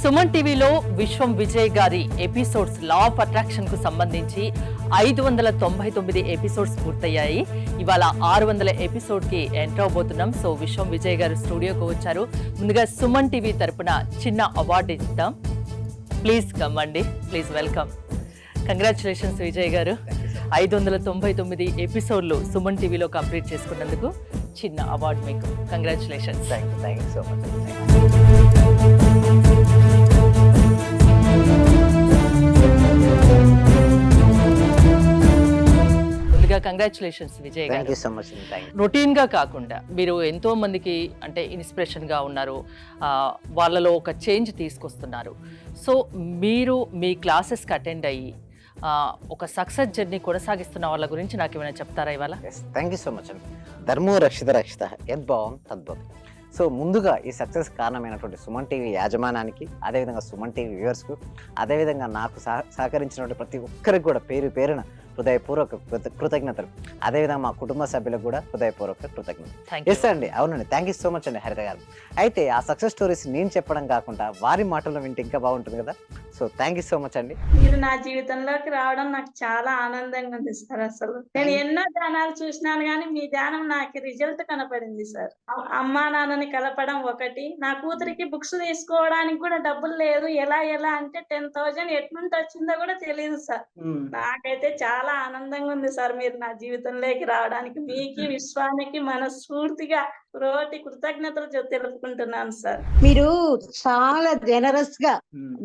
సుమన్ టీవీలో విశ్వం విజయ్ గారి episodes law of attraction కు సంబంధించి 599 ఎపిసోడ్స్ పూర్తయ్యాయి. ఇవాళ 600 ఎపిసోడ్ కి ఎంటర్ అవబోతున్నాం. సో విశ్వం విజయ్ గారు స్టూడియోకి వచ్చారు. ముందుగా సుమన్ టీవీ తరపున చిన్న అవార్డు ఇస్తాం. ప్లీజ్ కమ్ అండి, ప్లీజ్ వెల్కమ్. కంగ్రాచులేషన్స్ విజయ్ గారు. 599 ఎపిసోడ్లు సుమన్ టీవీలో కంప్లీట్ చేసుకున్నందుకు చిన్న అవార్డు మీకు. Congratulations. Thank you so much. ముందుగా కంగ్రాచులేషన్స్ విజయ్ గారు. Thank you so much. Routine గా కాకుండా మీరు ఎంతో మందికి అంటే ఇన్స్పిరేషన్ గా ఉన్నారు, వాళ్ళలో ఒక చేంజ్ తీసుకొస్తున్నారు. సో మీరు మీ క్లాసెస్కి అటెండ్ అయ్యి ఒక సక్సెస్ జర్నీ కొనసాగిస్తున్న వాళ్ళ గురించి నాకు ఏమైనా చెప్తారా ఇవాళ? థ్యాంక్ యూ సో మచ్ అండి. ధర్మో రక్షిత రక్షిత యద్భావం తద్భవం. సో ముందుగా ఈ సక్సెస్ కారణమైనటువంటి సుమన్ టీవీ యాజమానానికి, అదేవిధంగా సుమన్ టీవీ వ్యూవర్స్కు, అదేవిధంగా నాకు సహకరించినటువంటి ప్రతి ఒక్కరికి కూడా పేరు పేరున హృదయపూర్వక కృతజ్ఞతలు. అదేవిధంగా మా కుటుంబ సభ్యులకు కూడా హృదయపూర్వక కృతజ్ఞతలు. ఎస్ అండి, అవునండి. థ్యాంక్ యూ సో మచ్ అండి హరిత గారు. అయితే ఆ సక్సెస్ స్టోరీస్ నేను చెప్పడం కాకుండా వారి మాటల్లో వింటే ఇంకా బాగుంటుంది కదా. So thank you so much అండి. మీరు నా జీవితంలోకి రావడం నాకు చాలా ఆనందంగా ఉంది సార్. అసలు నేను ఎన్నో ధ్యానాలు చూసినాను కానీ మీ ధ్యానం నాకు రిజల్ట్ కనపడింది సార్. అమ్మా నాన్నని కలపడం ఒకటి, నా కూతురికి బుక్స్ తీసుకోవడానికి కూడా డబ్బులు లేదు. ఎలా అంటే 10,000 ఎట్నుంటి వచ్చిందో కూడా తెలియదు సార్. నాకైతే చాలా ఆనందంగా ఉంది సార్ మీరు నా జీవితంలోకి రావడానికి. మీకు విశ్వానికి మనస్ఫూర్తిగా కృతజ్ఞతలు తెలుపుకుంటున్నాను సార్. మీరు చాలా జనరస్ గా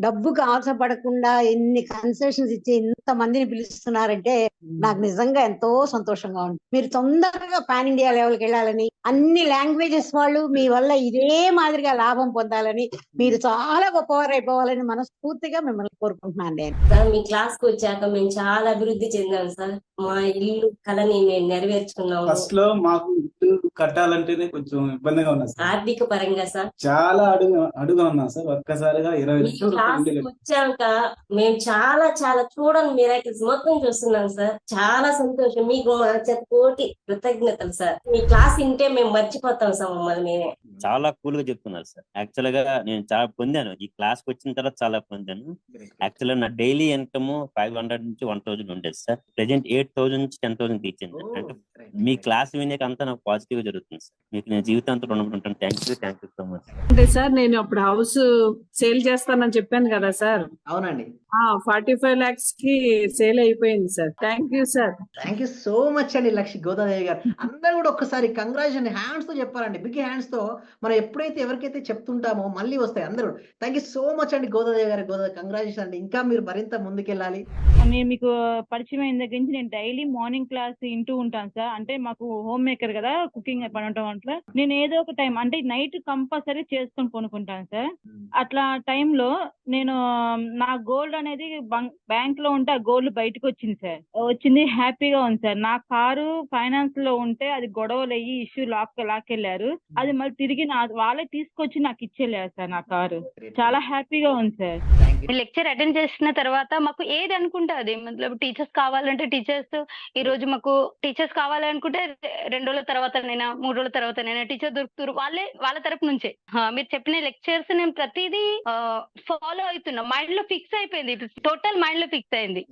డబ్బుకు ఆశపడకుండా ఎన్ని కన్సెషన్స్ ఇచ్చి ఇంత మందిని పిలుస్తున్నారంటే నాకు నిజంగా ఎంతో సంతోషంగా ఉంది. మీరు తొందరగా పాన్ ఇండియా లెవెల్కి వెళ్ళాలని, అన్ని లాంగ్వేజెస్ వాళ్ళు మీ వల్ల ఇదే మాదిరిగా లాభం పొందాలని, మీరు చాలా గొప్పవారు అయిపోవాలని మనస్ఫూర్తిగా మిమ్మల్ని కోరుకుంటున్నాను నేను. సార్ మీ క్లాస్ కు వచ్చాక మేము చాలా అభివృద్ధి చెందాం సార్. మా ఇల్లు కళని మేము నెరవేర్చుకున్నాము. ఫస్ట్ లో మాకు ఇల్లు కట్టాలంటేనే కొంచెం ఇబ్బందిగా ఉన్నా సార్. ఆర్థిక పరంగా సార్ చాలా అడుగుగా ఉన్నా సార్. ఒక్కసారిగా 20 లక్షలు క్లాస్ వచ్చాక మేము చాలా చూడని మిరాకిల్స్ మొత్తం చూస్తున్నాం సార్. చాలా సంతోషం. మీకు మా చేత కోటి కృతజ్ఞతలు సార్. మీ క్లాస్ వింటే మేము మర్చిపోతాం సార్ మమ్మల్ని మేమే. చాలా కూల్ గా చెప్తున్నారు సార్. యాక్చువల్ గా నేను చాలా పొందాను, ఈ క్లాస్ కి వచ్చిన తర్వాత చాలా పొందాను. యాక్చువల్ గా నా డైలీ ఇన్కమ్ 500 నుంచి 1,000 ఉండేది సార్. ప్రెసెంట్ 8,000 నుంచి 10,000 తీర్చింది. అంటే మీ క్లాస్ వినేక అంతా నాకు పాజిటివ్ గా జరుగుతుంది సార్. మీకు నేను జీవితాంతం రుణపడి థ్యాంక్ యూ సో మచ్. అంటే సార్ నేను అప్పుడు హౌస్ సేల్ చేస్తానని చెప్పాను కదా సార్. అవునండి. 45 lakhs కి సేల్ అయిపోయింది sir. Thank you sir. Thank you so much అండి లక్ష్మి గోదాదేవి గారు. అందరూ కూడా ఒక్కసారి కంగ్రాచులేషన్ హ్యాండ్స్ తో చెప్పాలండి. బిగ్ హ్యాండ్స్ తో మనం ఎప్పుడైతే ఎవరికైతే చెప్తుంటామో మళ్ళీ వస్తాయి అందరూ. థ్యాంక్ యూ సో మచ్ అండి గోదాదేవి గారు. కంగ్రాచులేషన్ అండి. ఇంకా మీరు మరింత ముందుకెళ్ళాలి. నేను మీకు పరిచయం అయిన దగ్గర నుంచి నేను డైలీ మార్నింగ్ క్లాస్ వింటూ ఉంటాను సార్. అంటే మాకు హోమ్ మేకర్ కదా, కుకింగ్ పని ఉంటాం. అట్లా నేను ఏదో ఒక టైం అంటే నైట్ కంపల్సరీ చేసుకొని కొనుక్కుంటాను సార్. అట్లా టైంలో నేను నా గోల్డ్ అనేది బ్యాంక్ లో ఉంటే ఆ గోల్డ్ బయటకు వచ్చింది సార్. వచ్చింది, హ్యాపీగా ఉంది సార్. నా కారు ఫైనాన్స్ లో ఉంటే అది గొడవలు అయ్యి ఇష్యూ లాక్కెళ్లారు. అది మళ్ళీ తిరిగి వాళ్ళే తీసుకొచ్చి నాకు ఇచ్చేళ్ళారు సార్. నా కారు చాలా హ్యాపీగా ఉంది సార్. లెక్చర్ అటెండ్ చేసిన తర్వాత మాకు ఏది అనుకుంటే అది, టీచర్స్ కావాలంటే టీచర్స్, ఈ రోజు మాకు టీచర్స్ కావాలనుకుంటే 2 రోజుల తర్వాతనైనా 3 రోజుల తర్వాతనైనా టీచర్ దొరుకుతారు. వాళ్ళ తరపు నుంచే మీరు చెప్పిన లెక్చర్స్ నేను ప్రతిదీ ఫాలో అవుతున్నా. మైండ్ లో ఫిక్స్ అయిపోయింది, టోటల్ మైండ్ లో ఫిక్స్ అయింది.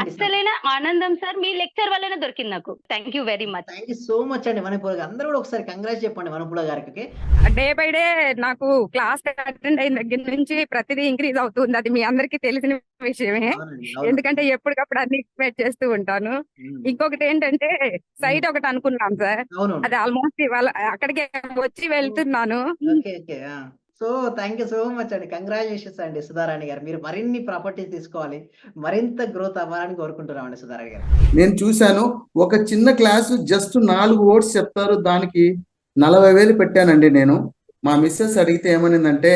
అసలైన ఆనందం సార్ మీ లెక్చర్ వల్లనే దొరికింది నాకు. Thank you very much. Thank you so much అండి వనపూల గారు. అందరూ కూడా ఒకసారి కంగ్రాట్స్ చెప్పండి వనపూల గారికి. డే బై డే నాకు క్లాస్ అటెండ్ అయిన దగ్గర నుంచి ప్రతిదీ ఇంక్రీజ్ అవుతుంది. అది మీ అందరికీ తెలిసిన విషయమే, ఎందుకంటే ఎప్పటికప్పుడు అన్ని ఎక్స్పెక్ట్ చేస్తూ ఉంటాను. ఇంకొకటి ఏంటంటే సైట్ ఒకటి అనుకున్నాం సార్, అది ఆల్మోస్ట్ ఇవాళ అక్కడికి వచ్చి వెళ్తున్నాను. So thank you so much అండి. కంగ్రాచులేషన్స్ అండి సుధారాణి గారు. మీరు మరిన్ని ప్రాపర్టీస్ తీసుకోవాలి, మరింత గ్రోత్ అవ్వాలని కోరుకుంటున్నామండి సుధారాణి గారు. నేను చూశాను, ఒక చిన్న క్లాసు జస్ట్ 4 words చెప్తారు, దానికి 40,000 పెట్టానండి నేను. మా మిస్సెస్ అడిగితే ఏమనిందంటే,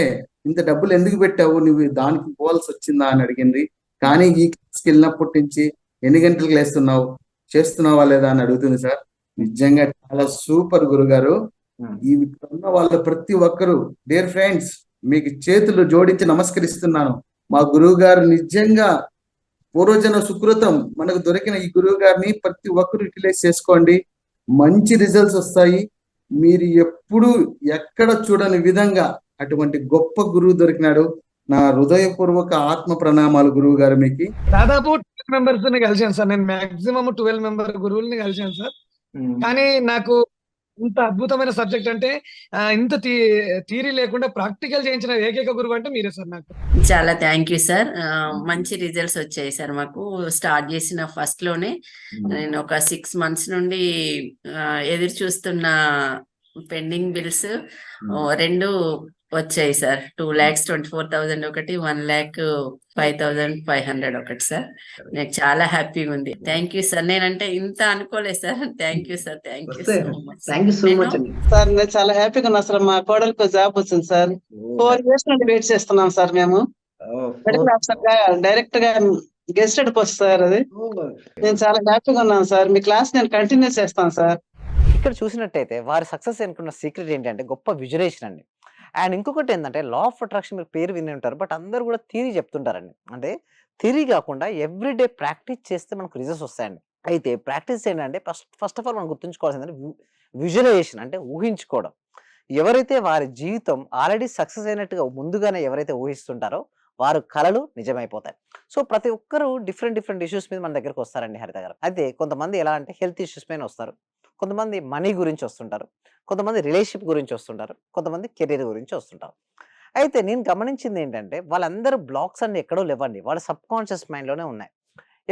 ఇంత డబ్బులు ఎందుకు పెట్టావు, నువ్వు దానికి పోవాల్సి వచ్చిందా అని అడిగింది. కానీ ఈ క్లాస్కి వెళ్ళినప్పటి నుంచి ఎన్ని గంటలకు లేస్తున్నావు, చేస్తున్నావా లేదా అని అడుగుతుంది సార్. నిజంగా చాలా సూపర్ గురుగారు. ఈ ఉన్న వాళ్ళ ప్రతి ఒక్కరు డియర్ ఫ్రెండ్స్ మీకు చేతులు జోడించి నమస్కరిస్తున్నాను. మా గురువు గారు నిజంగా పూర్వజన సుకృతం. మనకు దొరికిన ఈ గురువు గారిని ప్రతి ఒక్కరు యూటిలైజ్ చేసుకోండి, మంచి రిజల్ట్స్ వస్తాయి. మీరు ఎప్పుడు ఎక్కడ చూడని విధంగా అటువంటి గొప్ప గురువు దొరికినాడు. నా హృదయపూర్వక ఆత్మ ప్రణామాలు గురువు గారు మీకు. దాదాపు 12 మెంబర్స్ ని కలిసాను సార్. నేను మాక్సిమం 12 మెంబర్ గురువుల్ని కలిసాను సార్. కానీ నాకు ఇంత అద్భుతమైన సబ్జెక్ట్ అంటే ఇంత థియరీ లేకుండా ప్రాక్టికల్ చేయించిన ఏకైక గురువు అంటే మీరే సార్ నాకు. చాలా థ్యాంక్ యూ సార్. మంచి రిజల్ట్స్ వచ్చాయి సార్. మాకు స్టార్ట్ చేసిన ఫస్ట్ లోనే నేను ఒక 6 months నుండి ఎదురు చూస్తున్న పెండింగ్ బిల్స్ 2 వచ్చాయి సార్. 2,24,000 ఒకటి, 1,05,500 ఒకటి సార్. నాకు చాలా హ్యాపీగా ఉంది. Thank you sir. నేనంటే ఇంత అనుకోలేదు sir. Thank you sir. Thank you so much sir. నేను చాలా హ్యాపీగా ఉన్నా సార్. మా కోడలికి జాబ్ వచ్చింది సార్. 4 years నుండి వెయిట్ చేస్తున్నాం సార్. మేము మెడికల్ ఆఫీసర్ గా డైరెక్ట్ గా గెస్టెడ్ పోస్ట్ సార్. అది నేను చాలా హ్యాపీగా ఉన్నాను సార్. మీ క్లాస్ నేను కంటిన్యూ చేస్తాను సార్. ఇక్కడ చూసినట్టయితే వారి సక్సెస్ అనుకున్న సీక్రెట్ ఏంటంటే గొప్ప విజువలైజేషన్ అండి. అండ్ ఇంకొకటి ఏంటంటే లా ఆఫ్ అట్రాక్షన్ మీరు పేరు విని ఉంటారు, బట్ అందరూ కూడా థియరీ చెప్తుంటారండి. అంటే థియరీ కాకుండా ఎవ్రీడే ప్రాక్టీస్ చేస్తే మనకు రిజల్ట్స్ వస్తాయండి. అయితే ప్రాక్టీస్ ఏంటంటే ఫస్ట్ ఆఫ్ ఆల్ మనం గుర్తుంచుకోవాల్సిందంటే విజువలైజేషన్ అంటే ఊహించుకోవడం. ఎవరైతే వారి జీవితం ఆల్రెడీ సక్సెస్ అయినట్టుగా ముందుగానే ఎవరైతే ఊహిస్తుంటారో వారు కలలు నిజమైపోతాయి. సో ప్రతి ఒక్కరు డిఫరెంట్ ఇష్యూస్ మీద మన దగ్గరకు వస్తారండి హరిత గారు. అయితే కొంతమంది ఎలా అంటే హెల్త్ ఇష్యూస్ పైన వస్తారు, కొంతమంది మనీ గురించి వస్తుంటారు, కొంతమంది రిలేషన్షిప్ గురించి వస్తుంటారు, కొంతమంది కెరీర్ గురించి వస్తుంటారు. అయితే నేను గమనించింది ఏంటంటే వాళ్ళందరూ బ్లాక్స్ అన్ని ఎక్కడో లేవండి, వాళ్ళ సబ్ కాన్షియస్ మైండ్లోనే ఉన్నాయి.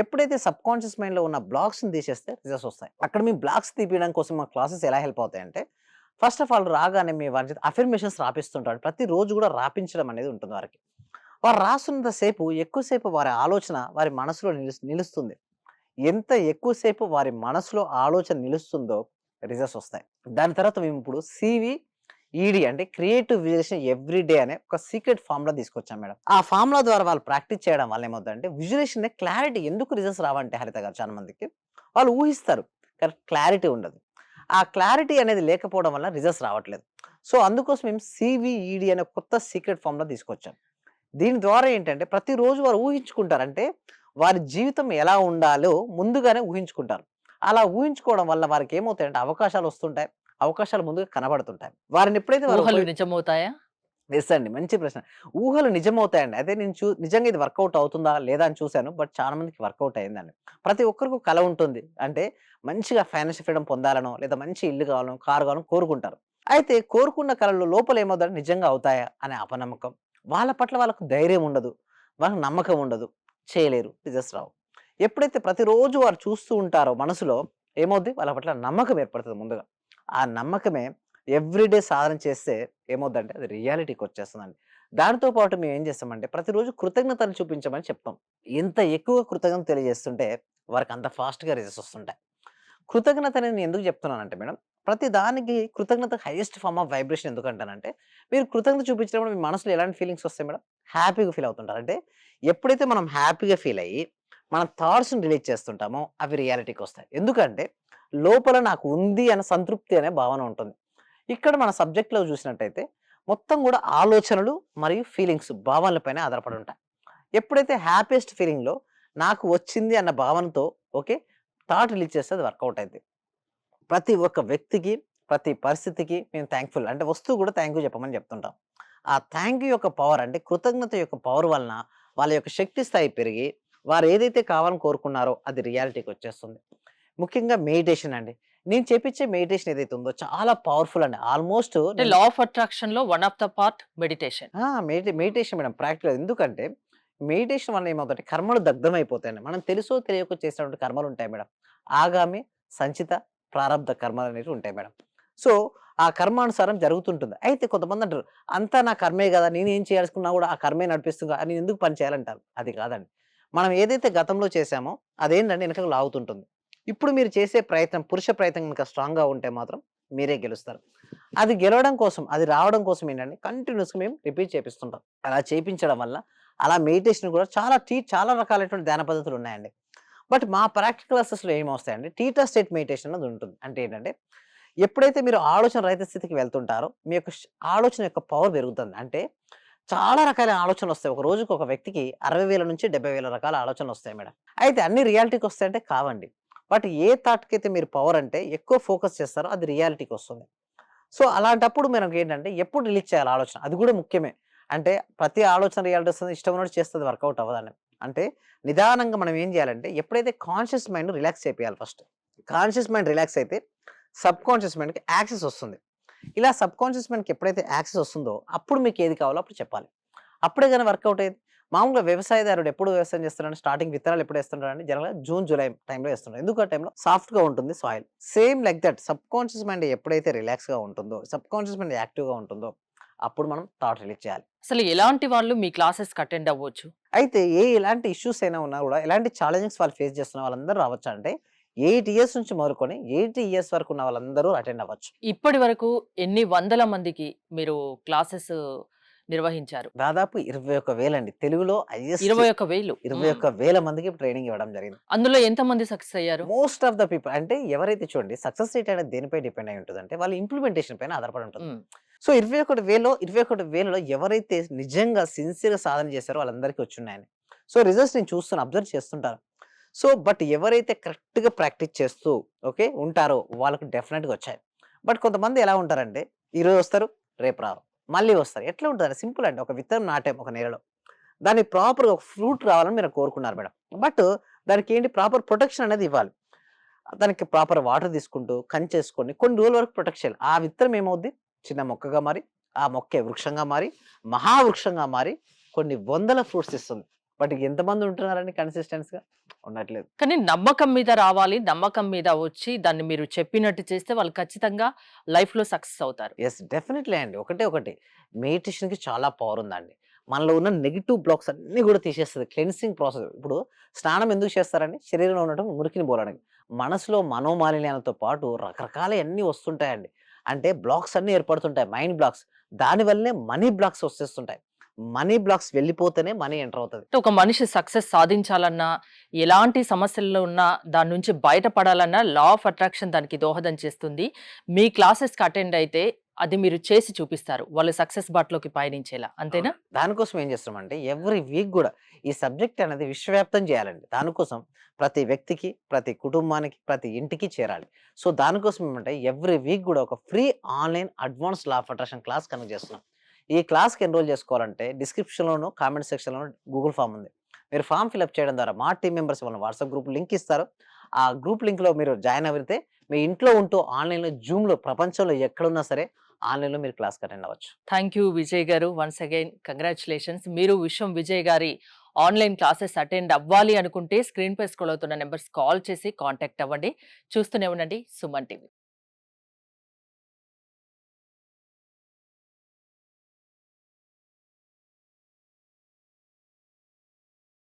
ఎప్పుడైతే సబ్ కాన్షియస్ మైండ్లో ఉన్న బ్లాక్స్ని తీసేస్తే రిజల్ట్స్ వస్తాయి. అక్కడ మీ బ్లాక్స్ తీపించడం కోసం మా క్లాసెస్ ఎలా హెల్ప్ అవుతాయంటే ఫస్ట్ ఆఫ్ ఆల్ రాగానే మీ వారి చేత అఫర్మేషన్స్ రాపిస్తుంటారు. ప్రతిరోజు కూడా రాపించడం అనేది ఉంటుంది వారికి. వారు రాస్తున్నంతసేపు ఎక్కువసేపు వారి ఆలోచన వారి మనసులో నిలుస్తుంది. ఎంత ఎక్కువసేపు వారి మనసులో ఆలోచన నిలుస్తుందో రిజల్ట్స్ వస్తాయి. దాని తర్వాత మేము ఇప్పుడు CVED అంటే క్రియేటివ్ విజువలైజేషన్ ఎవ్రీడే అనే ఒక సీక్రెట్ ఫార్ములా తీసుకొచ్చాం మేడం. ఆ ఫార్ములా ద్వారా వాళ్ళు ప్రాక్టీస్ చేయడం వల్ల ఏమవుతుందంటే విజువలైజేషన్ క్లారిటీ. ఎందుకు రిజల్ట్స్ రావంటే హరిత గారు చాలా మందికి వాళ్ళు ఊహిస్తారు కానీ క్లారిటీ ఉండదు. ఆ క్లారిటీ అనేది లేకపోవడం వల్ల రిజల్ట్స్ రావట్లేదు. సో అందుకోసం మేము CVED అనే కొత్త సీక్రెట్ ఫార్ములా తీసుకొచ్చాం. దీని ద్వారా ఏంటంటే ప్రతిరోజు వారు ఊహించుకుంటారు. అంటే వారి జీవితం ఎలా ఉండాలో ముందుగానే ఊహించుకుంటారు. అలా ఊహించుకోవడం వల్ల వారికి ఏమవుతాయంటే అవకాశాలు వస్తుంటాయి, అవకాశాలు ముందుగా కనబడుతుంటాయి. వారిని ఎప్పుడైతే ఊహలు నిజమవుతాయా? ఎస్ అండి, మంచి ప్రశ్న. ఊహలు నిజమవుతాయండి. అయితే నేను నిజంగా ఇది వర్కౌట్ అవుతుందా లేదా అని చూశాను, బట్ చాలా మందికి వర్కౌట్ అయిందండి. ప్రతి ఒక్కరికి కళ ఉంటుంది. అంటే మంచిగా ఫైనాన్షియల్ ఫ్రీడమ్ పొందాలనో లేదా మంచి ఇల్లు కావాలనో కారు కావాలనో కోరుకుంటారు. అయితే కోరుకున్న కళలు లోపల ఏమవుతాయి, నిజంగా అవుతాయా అనే అపనమ్మకం, వాళ్ళ పట్ల వాళ్ళకు ధైర్యం ఉండదు, వాళ్ళకి నమ్మకం ఉండదు, చేయలేరు, రిజల్ట్స్ రావు. ఎప్పుడైతే ప్రతిరోజు వారు చూస్తూ ఉంటారో మనసులో ఏమవుద్ది, వాళ్ళ పట్ల నమ్మకం ఏర్పడుతుంది ముందుగా. ఆ నమ్మకమే ఎవ్రీడే సాధన చేస్తే ఏమవుద్దంటే అది రియాలిటీకి వచ్చేస్తుందండి. దానితో పాటు మేము ఏం చేస్తామంటే ప్రతిరోజు కృతజ్ఞతలు చూపించమని చెప్తాం. ఎంత ఎక్కువ కృతజ్ఞత తెలియజేస్తుంటే వారికి అంత ఫాస్ట్గా రిజల్ట్స్ వస్తుంటాయి. కృతజ్ఞత అనేది నేను ఎందుకు చెప్తున్నానంటే మేడం, ప్రతి దానికి కృతజ్ఞత హైయెస్ట్ ఫార్మ్ ఆఫ్ వైబ్రేషన్. ఎందుకంటానంటే మీరు కృతజ్ఞత చూపించినప్పుడు మీ మనసులో ఎలాంటి ఫీలింగ్స్ వస్తాయి మేడం, హ్యాపీగా ఫీల్ అవుతుంటారు. అంటే ఎప్పుడైతే మనం హ్యాపీగా ఫీల్ అయ్యి మన థాట్స్ని రిలీజ్ చేస్తుంటామో అవి రియాలిటీకి వస్తాయి. ఎందుకంటే లోపల నాకు ఉంది అనే సంతృప్తి అనే భావన ఉంటుంది. ఇక్కడ మన సబ్జెక్ట్లో చూసినట్టయితే మొత్తం కూడా ఆలోచనలు మరియు ఫీలింగ్స్ భావనలపైన ఆధారపడి ఉంటాయి. ఎప్పుడైతే హ్యాపీయెస్ట్ ఫీలింగ్లో నాకు వచ్చింది అన్న భావనతో ఓకే థాట్ రిలీజ్ చేస్తే అది వర్కౌట్ అయింది. ప్రతి ఒక్క వ్యక్తికి ప్రతి పరిస్థితికి మేము థ్యాంక్ఫుల్ అంటే వస్తువు కూడా థ్యాంక్ యూ చెప్పమని చెప్తుంటాం. ఆ థ్యాంక్ యూ యొక్క పవర్ అంటే కృతజ్ఞత యొక్క పవర్ వలన వాళ్ళ యొక్క శక్తి స్థాయి పెరిగి వారు ఏదైతే కావాలని కోరుకున్నారో అది రియాలిటీకి వచ్చేస్తుంది. ముఖ్యంగా మెడిటేషన్ అండి, నేను చేపించే మెడిటేషన్ ఏదైతే ఉందో చాలా పవర్ఫుల్ అండి. ఆల్మోస్ట్ లా ఆఫ్ అట్రాక్షన్ లో one of the part meditation. Meditation madam practical. ఎందుకంటే మెడిటేషన్ వల్ల ఏమవుతుంటే కర్మలు దగ్ధమైపోతాయండి. మనం తెలుసో తెలియకో చేసినటువంటి కర్మలు ఉంటాయి మేడం. ఆగామి, సంచిత, ప్రారంభ కర్మలు అనేవి ఉంటాయి మేడం. సో ఆ కర్మానుసారం జరుగుతుంటుంది. అయితే కొంతమంది అంటారు అంతా నా కర్మే కదా, నేను ఏం చేయాల్సుకున్నా కూడా ఆ కర్మే నడిపిస్తుందా, నేను ఎందుకు పని చేయాలంటారు. అది కాదండి, మనం ఏదైతే గతంలో చేశామో అదేంటంటే వెనకకు లాగుతుంటుంది. ఇప్పుడు మీరు చేసే ప్రయత్నం పురుష ప్రయత్నం కనుక స్ట్రాంగ్గా ఉంటే మాత్రం మీరే గెలుస్తారు. అది గెలవడం కోసం అది రావడం కోసం ఏంటంటే కంటిన్యూస్గా మేము రిపీట్ చేపిస్తుంటాం. అలా చేయించడం వల్ల అలా మెడిటేషన్ కూడా చాలా రకాలైనటువంటి ధ్యాన పద్ధతులు ఉన్నాయండి. బట్ మా ప్రాక్టికల్ క్లాసెస్లో ఏమొస్తాయంటే టీటా స్టేట్ మెడిటేషన్ అనేది ఉంటుంది. అంటే ఏంటంటే ఎప్పుడైతే మీరు ఆలోచన రహిత స్థితికి వెళ్తుంటారో మీ యొక్క ఆలోచన యొక్క పవర్ పెరుగుతుంది. అంటే చాలా రకాల ఆలోచనలు వస్తాయి. ఒక రోజుకి ఒక వ్యక్తికి 60,000 నుంచి 70,000 రకాల ఆలోచనలు వస్తాయి మేడం. అయితే అన్ని రియాలిటీకి వస్తాయంటే కావండి. బట్ ఏ థాట్కి అయితే మీరు పవర్ అంటే ఎక్కువ ఫోకస్ చేస్తారో అది రియాలిటీకి వస్తుంది. సో అలాంటప్పుడు మనకి ఏంటంటే ఎప్పుడు రిలీజ్ చేయాలి ఆలోచన, అది కూడా ముఖ్యమే. అంటే ప్రతి ఆలోచన రియాలిటీ వస్తుంది, ఇష్టం ఉన్నట్టు చేస్తుంది, వర్కౌట్ అవ్వదని. అంటే నిదానంగా మనం ఏం చేయాలంటే ఎప్పుడైతే కాన్షియస్ మైండ్ రిలాక్స్ చేయాలి ఫస్ట్. కాన్షియస్ మైండ్ రిలాక్స్ అయితే సబ్ కాన్షియస్ మైండ్కి యాక్సెస్ వస్తుంది. ఇలా సబ్ కాన్షియస్ మైండ్కి ఎప్పుడైతే యాక్సెస్ వస్తుందో అప్పుడు మీకు ఏది కావాలో అప్పుడు చెప్పాలి. అప్పుడే కానీ వర్కౌట్ అయ్యేది. మామూలుగా వ్యవసాయదారుడు ఎప్పుడు వ్యవసాయం చేస్తున్నాడు, స్టార్టింగ్ విత్తనాలు ఎప్పుడు వేస్తుంటాడు, జనరల్గా జూన్ జూలై టైంలో వేస్తుంటాడు. ఎందుకు ఆ టైంలో సాఫ్ట్గా ఉంటుంది soil. Same like that sub conscious mind ఎప్పుడైతే రిలాక్స్గా ఉంటుందో, సబ్ కాన్షియస్ మైండ్ యాక్టివ్గా ఉంటుందో అప్పుడు మనం థాట్ రిలీజ్ చేయాలి. అసలు ఎలాంటి వాళ్ళు మీ క్లాసెస్కి అటెండ్ అవ్వచ్చు? అయితే ఎలాంటి ఇష్యూస్ అయినా ఉన్నా కూడా, ఎలాంటి ఛాలెంజెస్ వాళ్ళు ఫేస్ చేస్తున్న వాళ్ళందరూ రావచ్చు. అంటే 8 ఇయర్స్ నుంచి మొదలుకొని 80 ఇయర్స్ వరకు ఉన్న వాళ్ళందరూ అటెండ్ అవ్వచ్చు. ఇప్పటి వరకు ఎన్ని వందల మందికి మీరు క్లాసెస్ నిర్వహించారు? దాదాపు 21,000 అండి. తెలుగులో 21,000. 21,000 మందికి ట్రైనింగ్ ఇవ్వడం జరిగింది. అందులో ఎంత మంది సక్సెస్ అయ్యారు? Most of the people. అంటే ఎవరైతే చూడండి సక్సెస్ రేట్ అనేది దేనిపై డిపెండ్ అయి ఉంటుంది అంటే వాళ్ళ ఇంప్లిమెంటేషన్ పైన ఆధారపడి ఉంటుంది. సో 21,000లో ఎవరైతే నిజంగా సిన్సియర్గా సాధన చేశారో వాళ్ళందరికీ వచ్చున్నాయని. సో రిజల్ట్స్ నేను చూస్తాను, అబ్జర్వ్ చేస్తుంటాను. సో బట్ ఎవరైతే కరెక్ట్గా ప్రాక్టీస్ చేస్తూ ఉంటారో వాళ్ళకు డెఫినెట్గా వచ్చాయి. బట్ కొంతమంది ఎలా ఉంటారంటే ఈరోజు వస్తారు, రేపు రారు, మళ్ళీ వస్తారు. ఎట్లా ఉంటుంది? సింపుల్ అండి. ఒక విత్తనం నాటాం ఒక నేలలో, దాన్ని ప్రాపర్గా ఒక ఫ్రూట్ రావాలని మీరు కోరుకున్నారు మేడం. బట్ దానికి ఏంటి ప్రాపర్ ప్రొటెక్షన్ అనేది ఇవ్వాలి. దానికి ప్రాపర్ వాటర్ తీసుకుంటూ కంచేసుకొని కొన్ని రోజుల వరకు ప్రొటెక్ట్ చేయాలి. ఆ విత్తనం ఏమవుద్ది? చిన్న మొక్కగా మారి, ఆ మొక్కే వృక్షంగా మారి, మహావృక్షంగా మారి కొన్ని వందల ఫ్రూట్స్ ఇస్తుంది. బట్ ఎంతమంది ఉంటున్నారని కన్సిస్టెన్స్గా ఉండట్లేదు. కానీ నమ్మకం మీద రావాలి, నమ్మకం మీద వచ్చి దాన్ని మీరు చెప్పినట్టు చేస్తే వాళ్ళు ఖచ్చితంగా లైఫ్లో సక్సెస్ అవుతారు. ఎస్ డెఫినెట్లీ అండి. ఒకటి మెడిటేషన్కి చాలా పవర్ ఉందండి. మనలో ఉన్న నెగిటివ్ బ్లాక్స్ అన్ని కూడా తీసేస్తుంది. Cleansing process. ఇప్పుడు స్నానం ఎందుకు చేస్తారండి? శరీరంలో ఉండటం మురికిని పోవడానికి. మనసులో మనోమాలిన్యాలతో పాటు రకరకాల అన్నీ వస్తుంటాయండి. అంటే బ్లాక్స్ అన్ని ఏర్పడుతుంటాయి, మైండ్ బ్లాక్స్. దానివల్లనే మనీ బ్లాక్స్ వచ్చేస్తుంటాయి. మనీ బ్లాక్స్ వెళ్ళిపోతేనే మనీ ఎంటర్ అవుతుంది. ఒక మనిషి సక్సెస్ సాధించాలన్నా, ఎలాంటి సమస్యల్లో ఉన్నా దాని నుంచి బయటపడాలన్నా లా ఆఫ్ అట్రాక్షన్ దానికి దోహదం చేస్తుంది. మీ క్లాసెస్కి అటెండ్ అయితే అది మీరు చేసి చూపిస్తారు, వాళ్ళు సక్సెస్ బాటలోకి పయనించేలా. అంతేనా? దానికోసం ఏం చేస్తామంటే ఎవ్రీ వీక్ కూడా ఈ సబ్జెక్ట్ అనేది విశ్వవ్యాప్తం చేయాలండి. దానికోసం ప్రతి వ్యక్తికి, ప్రతి కుటుంబానికి, ప్రతి ఇంటికి చేరాలి. సో దానికోసం ఏమంటే ఎవ్రీ వీక్ కూడా ఒక free online advance law of attraction class connect చేస్తున్నాం. ఈ క్లాస్కి ఎన్రోల్ చేసుకోవాలంటే డిస్క్రిప్షన్లోను కామెంట్ సెక్షన్లోను గూగుల్ ఫామ్ ఉంది. మీరు ఫామ్ ఫిల్అప్ చేయడం ద్వారా మా టీం మెంబర్స్ వాళ్ళ వాట్సాప్ గ్రూప్ లింక్ ఇస్తారు. ఆ గ్రూప్ లింక్లో మీరు జాయిన్ అయితే మీ ఇంట్లో ఉంటూ ఆన్లైన్లో జూమ్లో ప్రపంచంలో ఎక్కడున్నా సరే ఆన్లైన్లో మీరు క్లాస్కి అటెండ్ అవ్వచ్చు. థ్యాంక్ యూ విజయ్ గారు. Once again congratulations. మీరు విశ్వం విజయ్ గారి ఆన్లైన్ క్లాసెస్ అటెండ్ అవ్వాలి అనుకుంటే స్క్రీన్ పై స్క్రోల్ అవుతున్న నెంబర్స్ కాల్ చేసి కాంటాక్ట్ అవ్వండి. చూస్తూనే ఉండండి సుమన్ టీవీ.